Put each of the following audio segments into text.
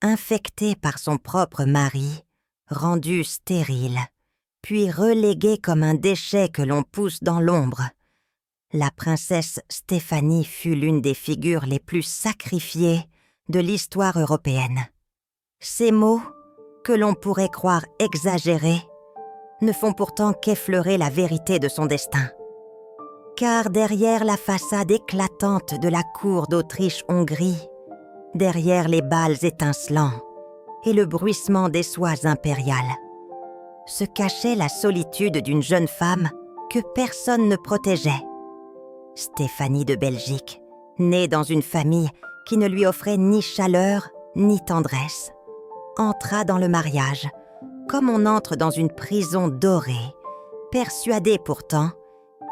infectée par son propre mari, rendue stérile, puis reléguée comme un déchet que l'on pousse dans l'ombre. La princesse Stéphanie fut l'une des figures les plus sacrifiées de l'histoire européenne. Ces mots, que l'on pourrait croire exagérés, ne font pourtant qu'effleurer la vérité de son destin. Car derrière la façade éclatante de la cour d'Autriche-Hongrie, derrière les bals étincelants et le bruissement des soies impériales, se cachait la solitude d'une jeune femme que personne ne protégeait. Stéphanie de Belgique, née dans une famille qui ne lui offrait ni chaleur ni tendresse, entra dans le mariage comme on entre dans une prison dorée, persuadée pourtant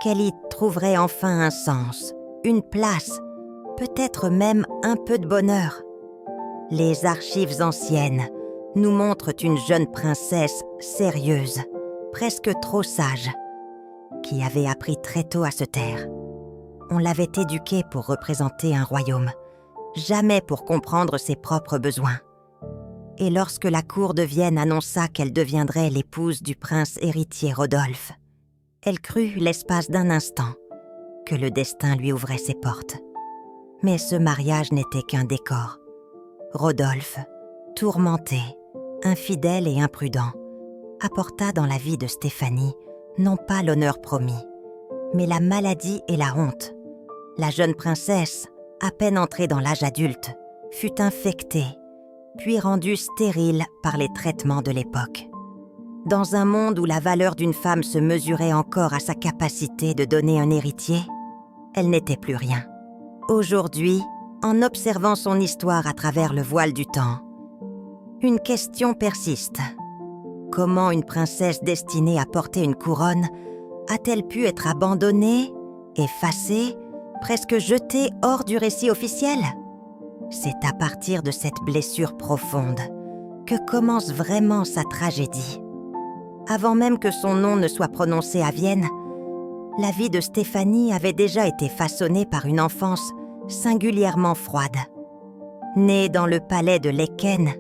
qu'elle y trouverait enfin un sens, une place, peut-être même un peu de bonheur. Les archives anciennes nous montrent une jeune princesse sérieuse, presque trop sage, qui avait appris très tôt à se taire. On l'avait éduquée pour représenter un royaume, jamais pour comprendre ses propres besoins. Et lorsque la cour de Vienne annonça qu'elle deviendrait l'épouse du prince héritier Rodolphe, elle crut l'espace d'un instant que le destin lui ouvrait ses portes. Mais ce mariage n'était qu'un décor. Rodolphe, tourmenté, infidèle et imprudent, apporta dans la vie de Stéphanie non pas l'honneur promis, mais la maladie et la honte. La jeune princesse, à peine entrée dans l'âge adulte, fut infectée, puis rendue stérile par les traitements de l'époque. Dans un monde où la valeur d'une femme se mesurait encore à sa capacité de donner un héritier, elle n'était plus rien. Aujourd'hui, en observant son histoire à travers le voile du temps, une question persiste. Comment une princesse destinée à porter une couronne a-t-elle pu être abandonnée, effacée, presque jetée hors du récit officiel ? C'est à partir de cette blessure profonde que commence vraiment sa tragédie. Avant même que son nom ne soit prononcé à Vienne, la vie de Stéphanie avait déjà été façonnée par une enfance singulièrement froide. Née dans le palais de Lecken,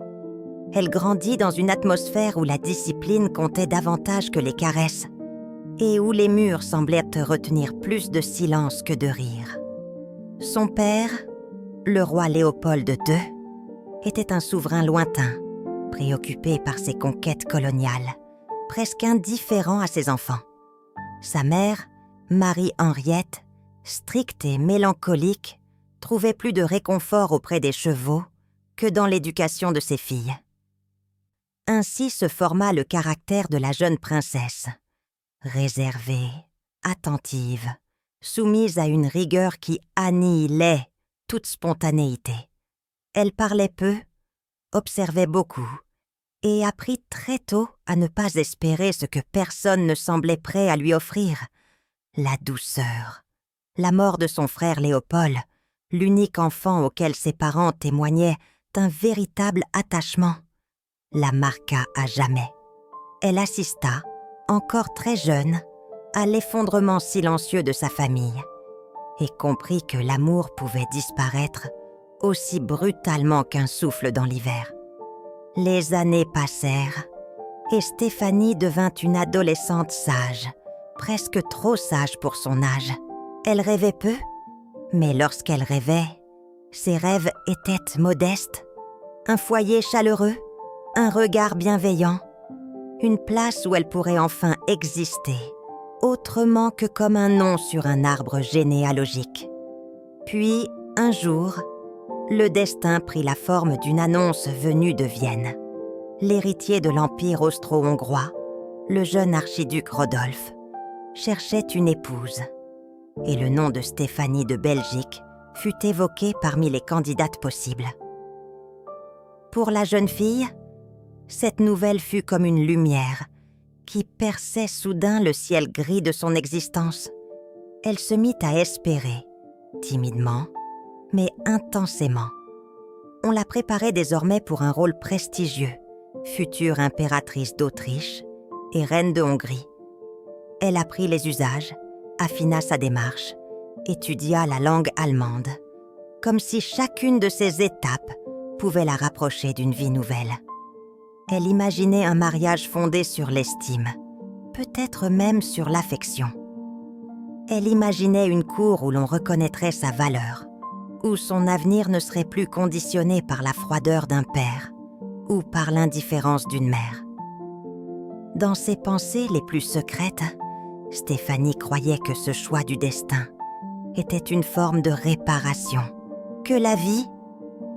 elle grandit dans une atmosphère où la discipline comptait davantage que les caresses et où les murs semblaient retenir plus de silence que de rire. Son père, le roi Léopold II, était un souverain lointain, préoccupé par ses conquêtes coloniales, presque indifférent à ses enfants. Sa mère, Marie-Henriette, stricte et mélancolique, trouvait plus de réconfort auprès des chevaux que dans l'éducation de ses filles. Ainsi se forma le caractère de la jeune princesse, réservée, attentive, soumise à une rigueur qui annihilait toute spontanéité. Elle parlait peu, observait beaucoup, et apprit très tôt à ne pas espérer ce que personne ne semblait prêt à lui offrir, la douceur. La mort de son frère Léopold, l'unique enfant auquel ses parents témoignaient d'un véritable attachement, la marqua à jamais. Elle assista, encore très jeune, à l'effondrement silencieux de sa famille et comprit que l'amour pouvait disparaître aussi brutalement qu'un souffle dans l'hiver. Les années passèrent et Stéphanie devint une adolescente sage, presque trop sage pour son âge. Elle rêvait peu, mais lorsqu'elle rêvait, ses rêves étaient modestes, un foyer chaleureux, un regard bienveillant, une place où elle pourrait enfin exister, autrement que comme un nom sur un arbre généalogique. Puis, un jour, le destin prit la forme d'une annonce venue de Vienne. L'héritier de l'Empire austro-hongrois, le jeune archiduc Rodolphe, cherchait une épouse, et le nom de Stéphanie de Belgique fut évoqué parmi les candidates possibles. Pour la jeune fille, cette nouvelle fut comme une lumière qui perçait soudain le ciel gris de son existence. Elle se mit à espérer, timidement, mais intensément. On la préparait désormais pour un rôle prestigieux, future impératrice d'Autriche et reine de Hongrie. Elle apprit les usages, affina sa démarche, étudia la langue allemande, comme si chacune de ces étapes pouvait la rapprocher d'une vie nouvelle. Elle imaginait un mariage fondé sur l'estime, peut-être même sur l'affection. Elle imaginait une cour où l'on reconnaîtrait sa valeur, où son avenir ne serait plus conditionné par la froideur d'un père ou par l'indifférence d'une mère. Dans ses pensées les plus secrètes, Stéphanie croyait que ce choix du destin était une forme de réparation, que la vie,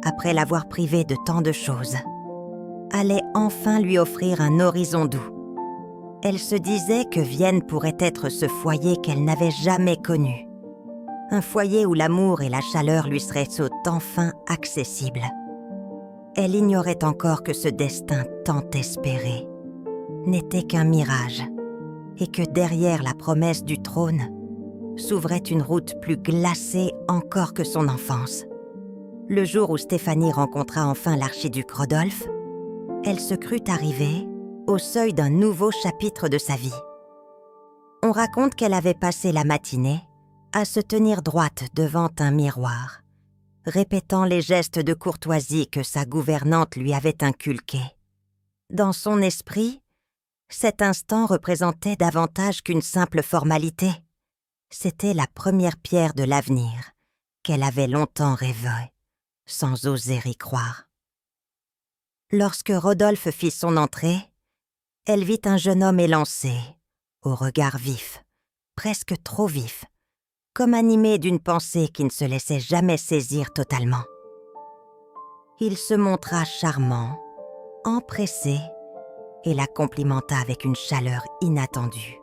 après l'avoir privée de tant de choses, allait enfin lui offrir un horizon doux. Elle se disait que Vienne pourrait être ce foyer qu'elle n'avait jamais connu, un foyer où l'amour et la chaleur lui seraient enfin accessibles. Elle ignorait encore que ce destin tant espéré n'était qu'un mirage et que derrière la promesse du trône s'ouvrait une route plus glacée encore que son enfance. Le jour où Stéphanie rencontra enfin l'archiduc Rodolphe, elle se crut arrivée au seuil d'un nouveau chapitre de sa vie. On raconte qu'elle avait passé la matinée à se tenir droite devant un miroir, répétant les gestes de courtoisie que sa gouvernante lui avait inculqués. Dans son esprit, cet instant représentait davantage qu'une simple formalité. C'était la première pierre de l'avenir qu'elle avait longtemps rêvé, sans oser y croire. Lorsque Rodolphe fit son entrée, elle vit un jeune homme élancé, au regard vif, presque trop vif, comme animé d'une pensée qui ne se laissait jamais saisir totalement. Il se montra charmant, empressé, et la complimenta avec une chaleur inattendue.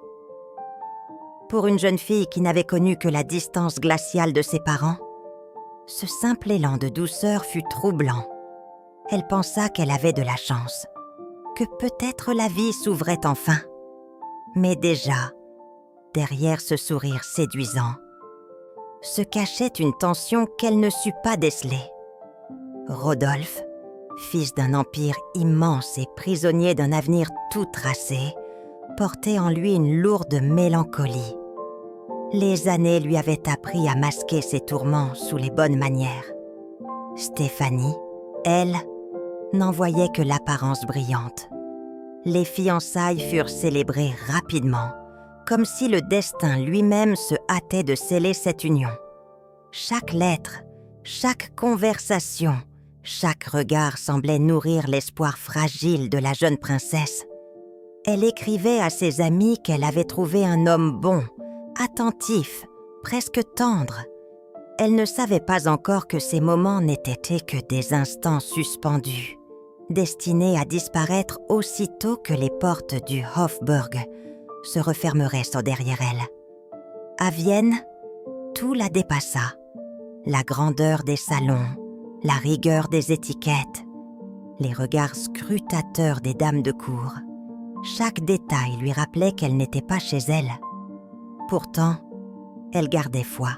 Pour une jeune fille qui n'avait connu que la distance glaciale de ses parents, ce simple élan de douceur fut troublant. Elle pensa qu'elle avait de la chance, que peut-être la vie s'ouvrait enfin. Mais déjà, derrière ce sourire séduisant, se cachait une tension qu'elle ne sut pas déceler. Rodolphe, fils d'un empire immense et prisonnier d'un avenir tout tracé, portait en lui une lourde mélancolie. Les années lui avaient appris à masquer ses tourments sous les bonnes manières. Stéphanie, elle, n'en voyait que l'apparence brillante. Les fiançailles furent célébrées rapidement, comme si le destin lui-même se hâtait de sceller cette union. Chaque lettre, chaque conversation, chaque regard semblait nourrir l'espoir fragile de la jeune princesse. Elle écrivait à ses amis qu'elle avait trouvé un homme bon, attentif, presque tendre. Elle ne savait pas encore que ces moments n'étaient que des instants suspendus, destinés à disparaître aussitôt que les portes du Hofburg se refermeraient sur derrière elle. À Vienne, tout la dépassa. La grandeur des salons, la rigueur des étiquettes, les regards scrutateurs des dames de cour. Chaque détail lui rappelait qu'elle n'était pas chez elle. Pourtant, elle gardait foi.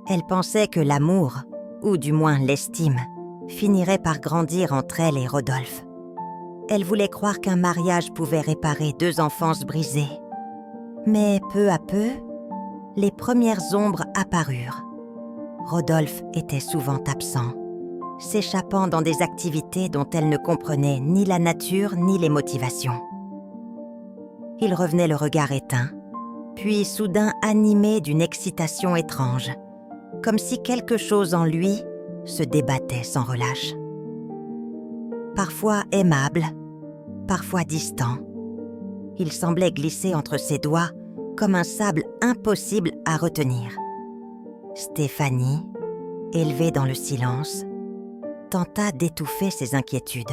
Elle pensait que l'amour, ou du moins l'estime, finirait par grandir entre elle et Rodolphe. Elle voulait croire qu'un mariage pouvait réparer deux enfances brisées. Mais peu à peu, les premières ombres apparurent. Rodolphe était souvent absent, s'échappant dans des activités dont elle ne comprenait ni la nature ni les motivations. Il revenait le regard éteint, puis soudain animé d'une excitation étrange, comme si quelque chose en lui se débattait sans relâche. Parfois aimable, parfois distant, il semblait glisser entre ses doigts comme un sable impossible à retenir. Stéphanie, élevée dans le silence, tenta d'étouffer ses inquiétudes.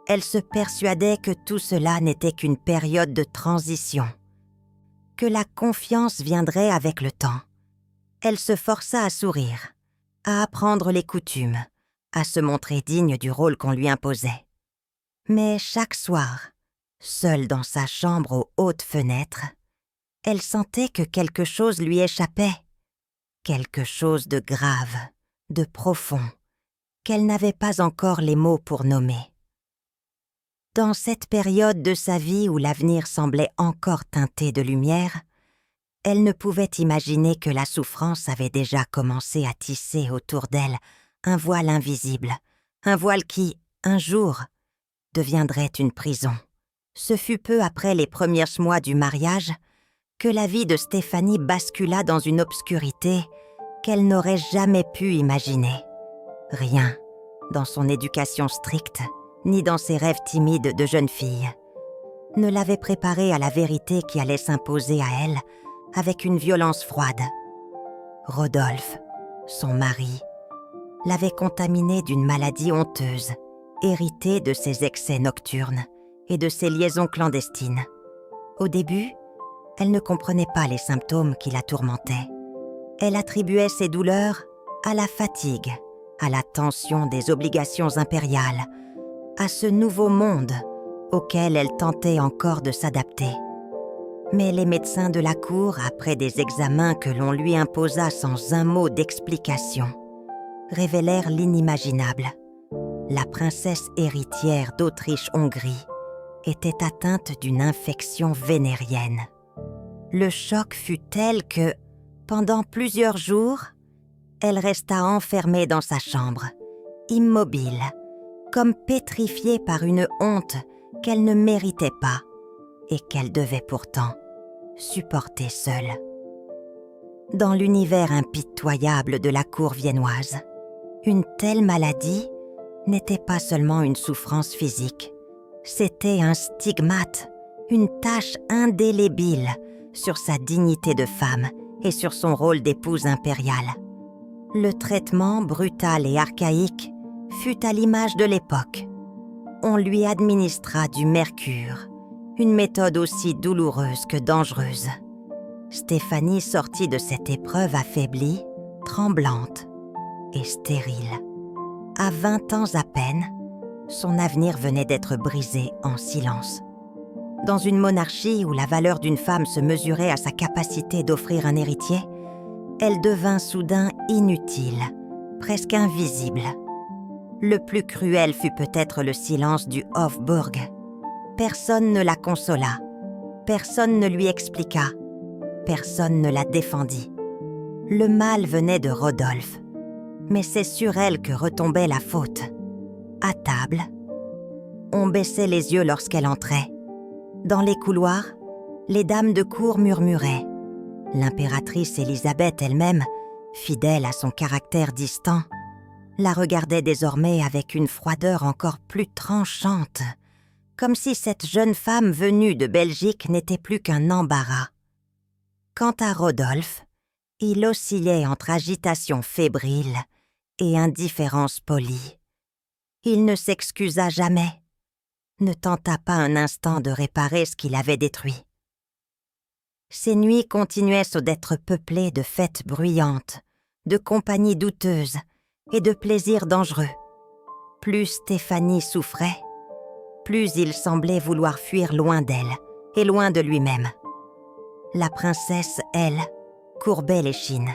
Elle se persuadait que tout cela n'était qu'une période de transition, que la confiance viendrait avec le temps. Elle se força à sourire, à apprendre les coutumes, à se montrer digne du rôle qu'on lui imposait. Mais chaque soir, seule dans sa chambre aux hautes fenêtres, elle sentait que quelque chose lui échappait, quelque chose de grave, de profond, qu'elle n'avait pas encore les mots pour nommer. Dans cette période de sa vie où l'avenir semblait encore teinté de lumière, elle ne pouvait imaginer que la souffrance avait déjà commencé à tisser autour d'elle un voile invisible, un voile qui, un jour, deviendrait une prison. Ce fut peu après les premiers mois du mariage que la vie de Stéphanie bascula dans une obscurité qu'elle n'aurait jamais pu imaginer. Rien, dans son éducation stricte, ni dans ses rêves timides de jeune fille, ne l'avait préparée à la vérité qui allait s'imposer à elle avec une violence froide. Rodolphe, son mari, l'avait contaminée d'une maladie honteuse, héritée de ses excès nocturnes et de ses liaisons clandestines. Au début, elle ne comprenait pas les symptômes qui la tourmentaient. Elle attribuait ces douleurs à la fatigue, à la tension des obligations impériales, à ce nouveau monde auquel elle tentait encore de s'adapter. Mais les médecins de la cour, après des examens que l'on lui imposa sans un mot d'explication, révélèrent l'inimaginable. La princesse héritière d'Autriche-Hongrie était atteinte d'une infection vénérienne. Le choc fut tel que, pendant plusieurs jours, elle resta enfermée dans sa chambre, immobile, comme pétrifiée par une honte qu'elle ne méritait pas et qu'elle devait pourtant supporter seule. Dans l'univers impitoyable de la cour viennoise, une telle maladie n'était pas seulement une souffrance physique, c'était un stigmate, une tache indélébile sur sa dignité de femme et sur son rôle d'épouse impériale. Le traitement brutal et archaïque fut à l'image de l'époque. On lui administra du mercure, une méthode aussi douloureuse que dangereuse. Stéphanie sortit de cette épreuve affaiblie, tremblante et stérile. À 20 ans à peine, son avenir venait d'être brisé en silence. Dans une monarchie où la valeur d'une femme se mesurait à sa capacité d'offrir un héritier, elle devint soudain inutile, presque invisible. Le plus cruel fut peut-être le silence du Hofburg. Personne ne la consola, personne ne lui expliqua, personne ne la défendit. Le mal venait de Rodolphe, mais c'est sur elle que retombait la faute. À table, on baissait les yeux lorsqu'elle entrait. Dans les couloirs, les dames de cour murmuraient. L'impératrice Élisabeth elle-même, fidèle à son caractère distant, la regardait désormais avec une froideur encore plus tranchante, comme si cette jeune femme venue de Belgique n'était plus qu'un embarras. Quant à Rodolphe, il oscillait entre agitation fébrile et indifférence polie. Il ne s'excusa jamais, ne tenta pas un instant de réparer ce qu'il avait détruit. Ses nuits continuaient d'être peuplées de fêtes bruyantes, de compagnies douteuses et de plaisirs dangereux. Plus Stéphanie souffrait, plus il semblait vouloir fuir loin d'elle et loin de lui-même. La princesse, elle, courbait l'échine.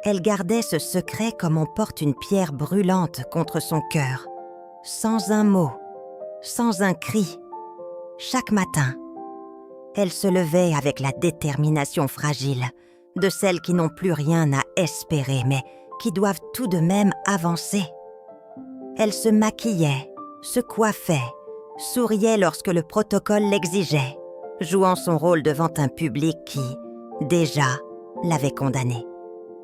Elle gardait ce secret comme on porte une pierre brûlante contre son cœur, sans un mot, sans un cri. Chaque matin, elle se levait avec la détermination fragile de celles qui n'ont plus rien à espérer, mais qui doivent tout de même avancer. Elle se maquillait, se coiffait, souriait lorsque le protocole l'exigeait, jouant son rôle devant un public qui, déjà, l'avait condamnée.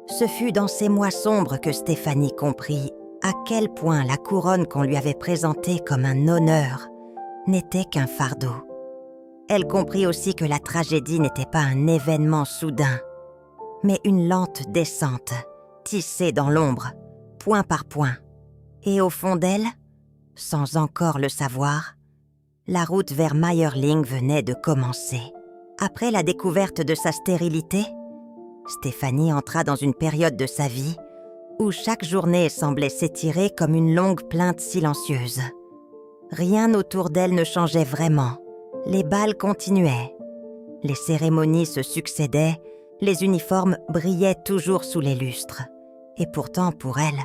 Ce fut dans ces mois sombres que Stéphanie comprit à quel point la couronne qu'on lui avait présentée comme un honneur n'était qu'un fardeau. Elle comprit aussi que la tragédie n'était pas un événement soudain, mais une lente descente, tissée dans l'ombre, point par point. Et au fond d'elle, sans encore le savoir, la route vers Mayerling venait de commencer. Après la découverte de sa stérilité, Stéphanie entra dans une période de sa vie où chaque journée semblait s'étirer comme une longue plainte silencieuse. Rien autour d'elle ne changeait vraiment. Les bals continuaient. Les cérémonies se succédaient, les uniformes brillaient toujours sous les lustres. Et pourtant, pour elle,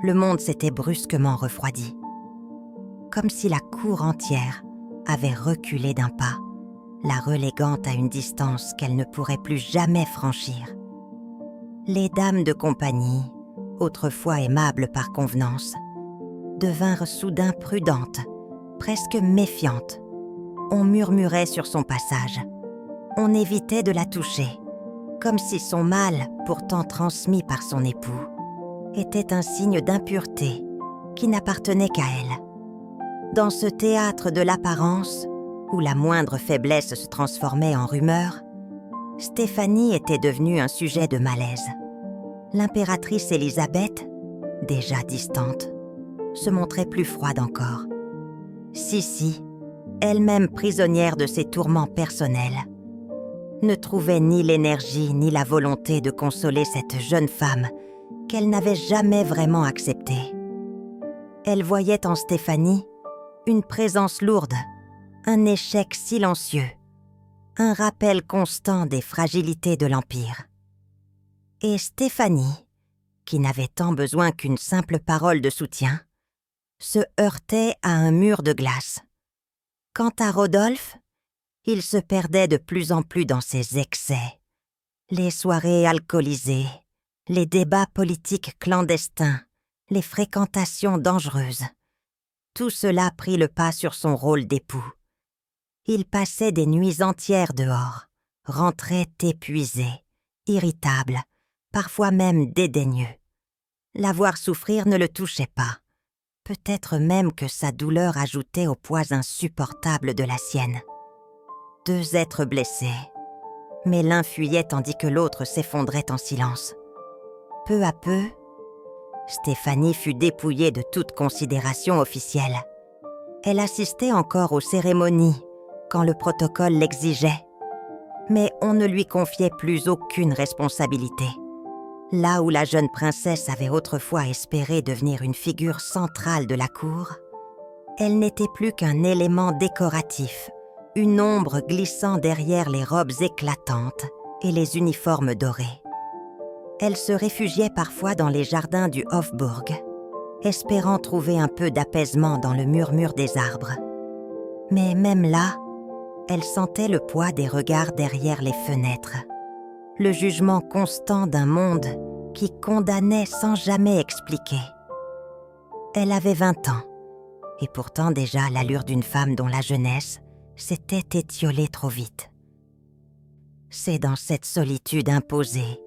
le monde s'était brusquement refroidi. Comme si la cour entière avait reculé d'un pas, la reléguant à une distance qu'elle ne pourrait plus jamais franchir. Les dames de compagnie, autrefois aimables par convenance, devinrent soudain prudentes, presque méfiantes. On murmurait sur son passage. On évitait de la toucher, comme si son mal, pourtant transmis par son époux, était un signe d'impureté qui n'appartenait qu'à elle. Dans ce théâtre de l'apparence, où la moindre faiblesse se transformait en rumeur, Stéphanie était devenue un sujet de malaise. L'impératrice Élisabeth, déjà distante, se montrait plus froide encore. Sissi, elle-même prisonnière de ses tourments personnels, ne trouvait ni l'énergie ni la volonté de consoler cette jeune femme qu'elle n'avait jamais vraiment acceptée. Elle voyait en Stéphanie une présence lourde, un échec silencieux, un rappel constant des fragilités de l'Empire. Et Stéphanie, qui n'avait tant besoin qu'une simple parole de soutien, se heurtait à un mur de glace. Quant à Rodolphe, il se perdait de plus en plus dans ses excès. Les soirées alcoolisées, les débats politiques clandestins, les fréquentations dangereuses. Tout cela prit le pas sur son rôle d'époux. Il passait des nuits entières dehors, rentrait épuisé, irritable, parfois même dédaigneux. La voir souffrir ne le touchait pas. Peut-être même que sa douleur ajoutait au poids insupportable de la sienne. Deux êtres blessés, mais l'un fuyait tandis que l'autre s'effondrait en silence. Peu à peu, Stéphanie fut dépouillée de toute considération officielle. Elle assistait encore aux cérémonies quand le protocole l'exigeait, mais on ne lui confiait plus aucune responsabilité. Là où la jeune princesse avait autrefois espéré devenir une figure centrale de la cour, elle n'était plus qu'un élément décoratif, une ombre glissant derrière les robes éclatantes et les uniformes dorés. Elle se réfugiait parfois dans les jardins du Hofburg, espérant trouver un peu d'apaisement dans le murmure des arbres. Mais même là, elle sentait le poids des regards derrière les fenêtres, le jugement constant d'un monde qui condamnait sans jamais expliquer. Elle avait 20 ans, et pourtant déjà l'allure d'une femme dont la jeunesse s'était étiolée trop vite. C'est dans cette solitude imposée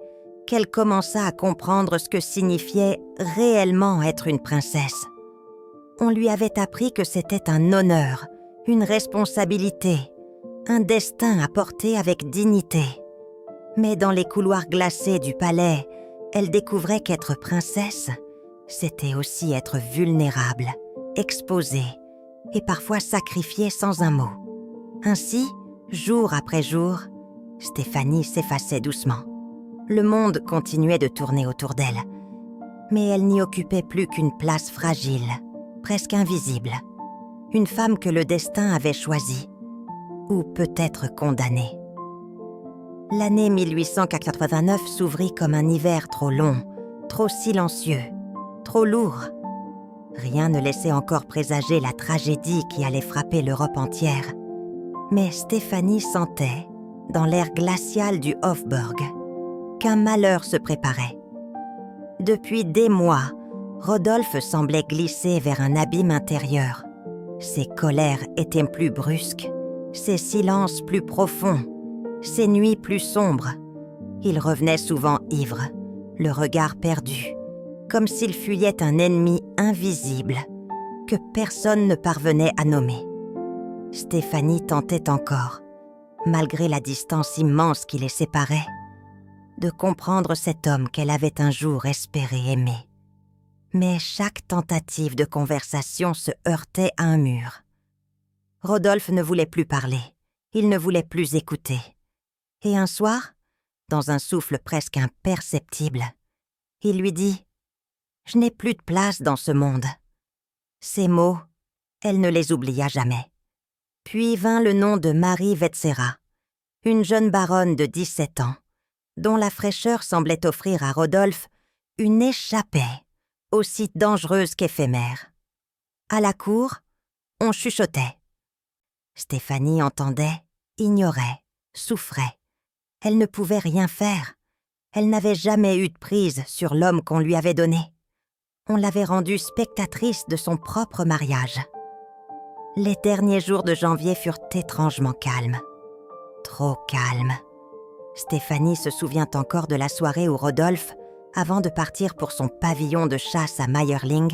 qu'elle commença à comprendre ce que signifiait réellement être une princesse. On lui avait appris que c'était un honneur, une responsabilité, un destin à porter avec dignité. Mais dans les couloirs glacés du palais, elle découvrait qu'être princesse, c'était aussi être vulnérable, exposée et parfois sacrifiée sans un mot. Ainsi, jour après jour, Stéphanie s'effaçait doucement. Le monde continuait de tourner autour d'elle, mais elle n'y occupait plus qu'une place fragile, presque invisible. Une femme que le destin avait choisie, ou peut-être condamnée. L'année 1889 s'ouvrit comme un hiver trop long, trop silencieux, trop lourd. Rien ne laissait encore présager la tragédie qui allait frapper l'Europe entière. Mais Stéphanie sentait, dans l'air glacial du Hofburg, qu'un malheur se préparait. Depuis des mois, Rodolphe semblait glisser vers un abîme intérieur. Ses colères étaient plus brusques, ses silences plus profonds, ses nuits plus sombres. Il revenait souvent ivre, le regard perdu, comme s'il fuyait un ennemi invisible que personne ne parvenait à nommer. Stéphanie tentait encore, malgré la distance immense qui les séparait, de comprendre cet homme qu'elle avait un jour espéré aimer. Mais chaque tentative de conversation se heurtait à un mur. Rodolphe ne voulait plus parler, il ne voulait plus écouter. Et un soir, dans un souffle presque imperceptible, il lui dit « Je n'ai plus de place dans ce monde ». Ces mots, elle ne les oublia jamais. Puis vint le nom de Marie Vetsera, une jeune baronne de 17 ans, dont la fraîcheur semblait offrir à Rodolphe une échappée aussi dangereuse qu'éphémère. À la cour, on chuchotait. Stéphanie entendait, ignorait, souffrait. Elle ne pouvait rien faire. Elle n'avait jamais eu de prise sur l'homme qu'on lui avait donné. On l'avait rendue spectatrice de son propre mariage. Les derniers jours de janvier furent étrangement calmes. Trop calmes. Stéphanie se souvient encore de la soirée où Rodolphe, avant de partir pour son pavillon de chasse à Mayerling,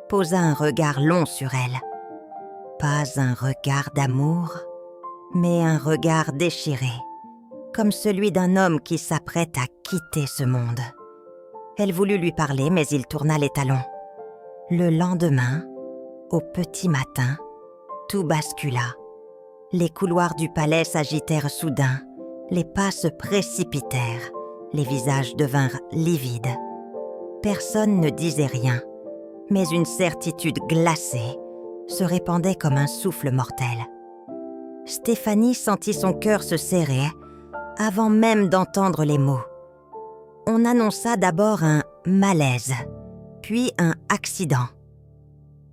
posa un regard long sur elle. Pas un regard d'amour, mais un regard déchiré, comme celui d'un homme qui s'apprête à quitter ce monde. Elle voulut lui parler, mais il tourna les talons. Le lendemain, au petit matin, tout bascula. Les couloirs du palais s'agitèrent soudain, les pas se précipitèrent, les visages devinrent livides. Personne ne disait rien, mais une certitude glacée se répandait comme un souffle mortel. Stéphanie sentit son cœur se serrer avant même d'entendre les mots. On annonça d'abord un malaise, puis un accident.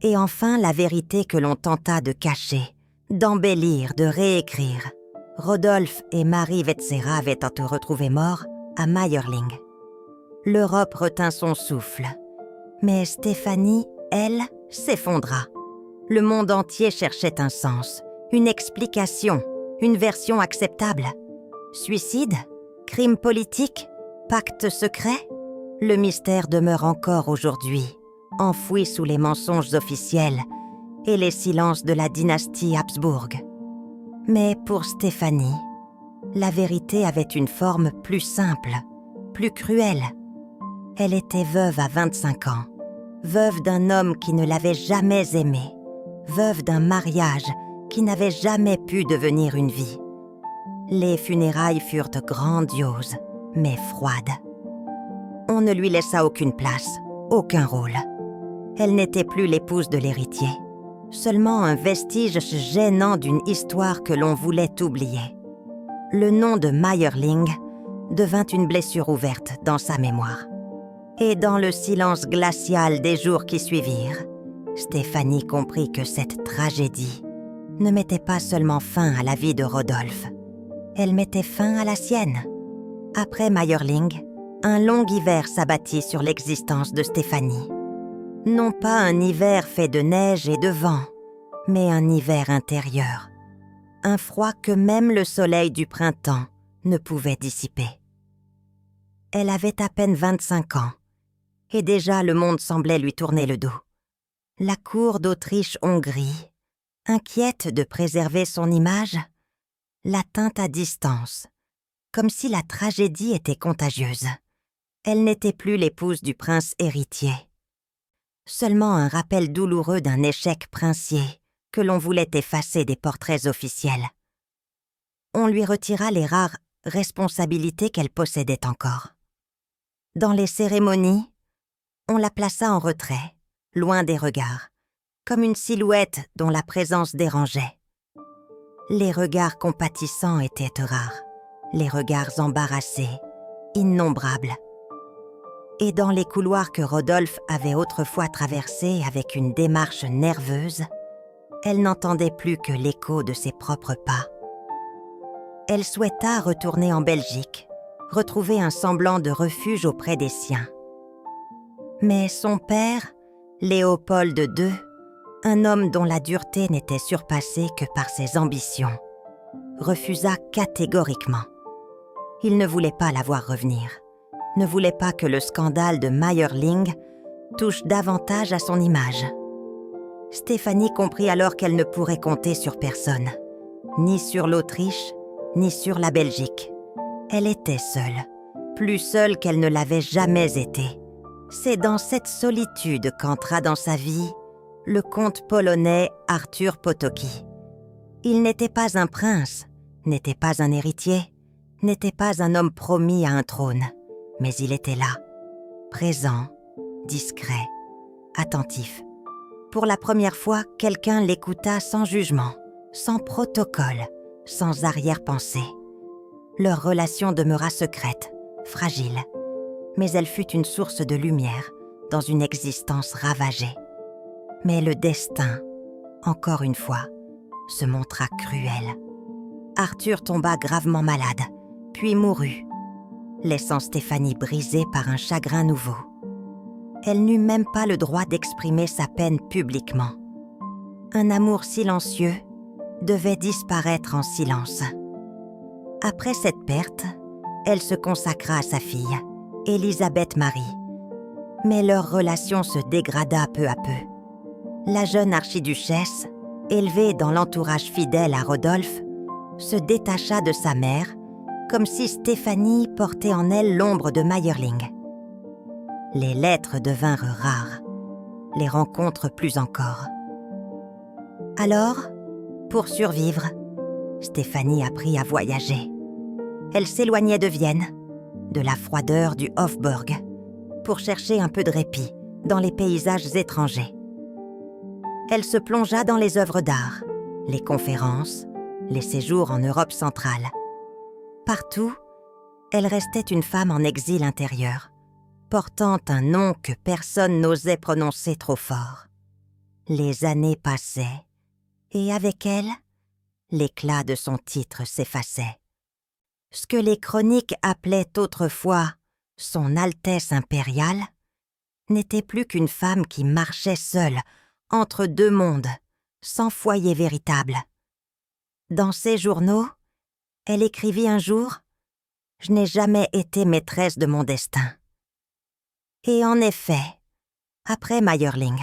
Et enfin la vérité que l'on tenta de cacher, d'embellir, de réécrire. Rodolphe et Marie Vetsera avaient été retrouvés morts à Mayerling. L'Europe retint son souffle. Mais Stéphanie, elle, s'effondra. Le monde entier cherchait un sens, une explication, une version acceptable. Suicide? Crime politique? Pacte secret? Le mystère demeure encore aujourd'hui, enfoui sous les mensonges officiels et les silences de la dynastie Habsbourg. Mais pour Stéphanie, la vérité avait une forme plus simple, plus cruelle. Elle était veuve à 25 ans, veuve d'un homme qui ne l'avait jamais aimée, veuve d'un mariage qui n'avait jamais pu devenir une vie. Les funérailles furent grandioses, mais froides. On ne lui laissa aucune place, aucun rôle. Elle n'était plus l'épouse de l'héritier, seulement un vestige gênant d'une histoire que l'on voulait oublier. Le nom de Mayerling devint une blessure ouverte dans sa mémoire. Et dans le silence glacial des jours qui suivirent, Stéphanie comprit que cette tragédie ne mettait pas seulement fin à la vie de Rodolphe, elle mettait fin à la sienne. Après Mayerling, un long hiver s'abattit sur l'existence de Stéphanie. Non pas un hiver fait de neige et de vent, mais un hiver intérieur. Un froid que même le soleil du printemps ne pouvait dissiper. Elle avait à peine 25 ans, et déjà le monde semblait lui tourner le dos. La cour d'Autriche-Hongrie, inquiète de préserver son image, la tint à distance, comme si la tragédie était contagieuse. Elle n'était plus l'épouse du prince héritier. Seulement un rappel douloureux d'un échec princier que l'on voulait effacer des portraits officiels. On lui retira les rares responsabilités qu'elle possédait encore. Dans les cérémonies, on la plaça en retrait, loin des regards, comme une silhouette dont la présence dérangeait. Les regards compatissants étaient rares, les regards embarrassés, innombrables. Et dans les couloirs que Rodolphe avait autrefois traversés avec une démarche nerveuse, elle n'entendait plus que l'écho de ses propres pas. Elle souhaita retourner en Belgique, retrouver un semblant de refuge auprès des siens. Mais son père, Léopold II, un homme dont la dureté n'était surpassée que par ses ambitions, refusa catégoriquement. Il ne voulait pas la voir revenir, ne voulait pas que le scandale de Mayerling touche davantage à son image. Stéphanie comprit alors qu'elle ne pourrait compter sur personne, ni sur l'Autriche, ni sur la Belgique. Elle était seule, plus seule qu'elle ne l'avait jamais été. C'est dans cette solitude qu'entra dans sa vie le comte polonais Arthur Potocki. Il n'était pas un prince, n'était pas un héritier, n'était pas un homme promis à un trône, mais il était là, présent, discret, attentif. Pour la première fois, quelqu'un l'écouta sans jugement, sans protocole, sans arrière-pensée. Leur relation demeura secrète, fragile, mais elle fut une source de lumière dans une existence ravagée. Mais le destin, encore une fois, se montra cruel. Arthur tomba gravement malade, puis mourut, laissant Stéphanie brisée par un chagrin nouveau. Elle n'eut même pas le droit d'exprimer sa peine publiquement. Un amour silencieux devait disparaître en silence. Après cette perte, elle se consacra à sa fille, Élisabeth Marie. Mais leur relation se dégrada peu à peu. La jeune archiduchesse, élevée dans l'entourage fidèle à Rodolphe, se détacha de sa mère, comme si Stéphanie portait en elle l'ombre de Mayerling. Les lettres devinrent rares, les rencontres plus encore. Alors, pour survivre, Stéphanie apprit à voyager. Elle s'éloignait de Vienne, de la froideur du Hofburg, pour chercher un peu de répit dans les paysages étrangers. Elle se plongea dans les œuvres d'art, les conférences, les séjours en Europe centrale. Partout, elle restait une femme en exil intérieur, portant un nom que personne n'osait prononcer trop fort. Les années passaient, et avec elles, l'éclat de son titre s'effaçait. Ce que les chroniques appelaient autrefois « son Altesse impériale » n'était plus qu'une femme qui marchait seule, entre deux mondes, sans foyer véritable. Dans ses journaux, elle écrivit un jour « Je n'ai jamais été maîtresse de mon destin ». Et en effet, après Mayerling,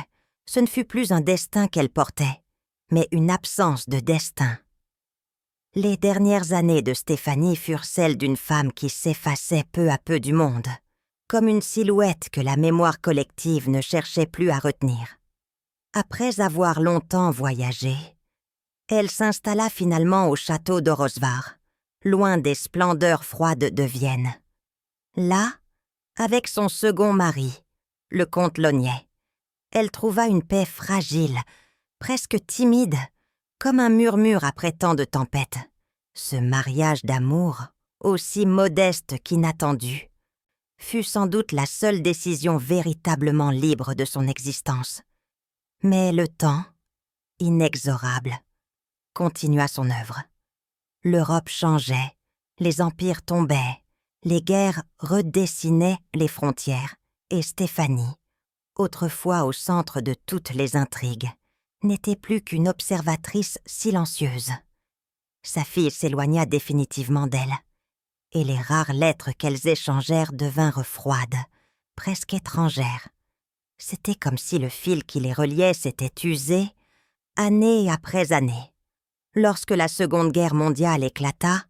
ce ne fut plus un destin qu'elle portait, mais une absence de destin. Les dernières années de Stéphanie furent celles d'une femme qui s'effaçait peu à peu du monde, comme une silhouette que la mémoire collective ne cherchait plus à retenir. Après avoir longtemps voyagé, elle s'installa finalement au château d'Orosvar, loin des splendeurs froides de Vienne. Là, avec son second mari, le comte Launay, elle trouva une paix fragile, presque timide, comme un murmure après tant de tempêtes. Ce mariage d'amour, aussi modeste qu'inattendu, fut sans doute la seule décision véritablement libre de son existence. Mais le temps, inexorable, continua son œuvre. L'Europe changeait, les empires tombaient, les guerres redessinaient les frontières, et Stéphanie, autrefois au centre de toutes les intrigues, n'était plus qu'une observatrice silencieuse. Sa fille s'éloigna définitivement d'elle, et les rares lettres qu'elles échangèrent devinrent froides, presque étrangères. C'était comme si le fil qui les reliait s'était usé, année après année. Lorsque la Seconde Guerre mondiale éclata,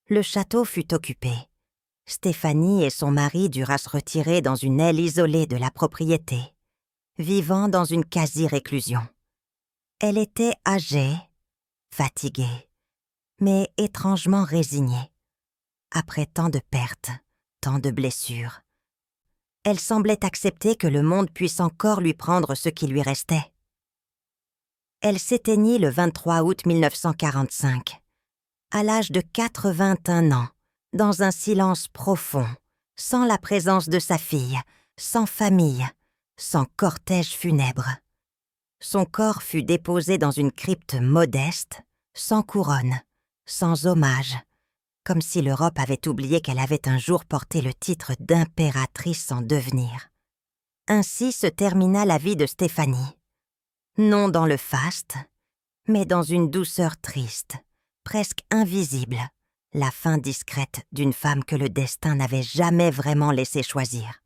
le château fut occupé. Stéphanie et son mari durent se retirer dans une aile isolée de la propriété, vivant dans une quasi-réclusion. Elle était âgée, fatiguée, mais étrangement résignée. Après tant de pertes, tant de blessures, elle semblait accepter que le monde puisse encore lui prendre ce qui lui restait. Elle s'éteignit le 23 août 1945, à l'âge de 81 ans, dans un silence profond, sans la présence de sa fille, sans famille, sans cortège funèbre. Son corps fut déposé dans une crypte modeste, sans couronne, sans hommage, comme si l'Europe avait oublié qu'elle avait un jour porté le titre d'impératrice en devenir. Ainsi se termina la vie de Stéphanie. Non dans le faste, mais dans une douceur triste, presque invisible, la fin discrète d'une femme que le destin n'avait jamais vraiment laissé choisir.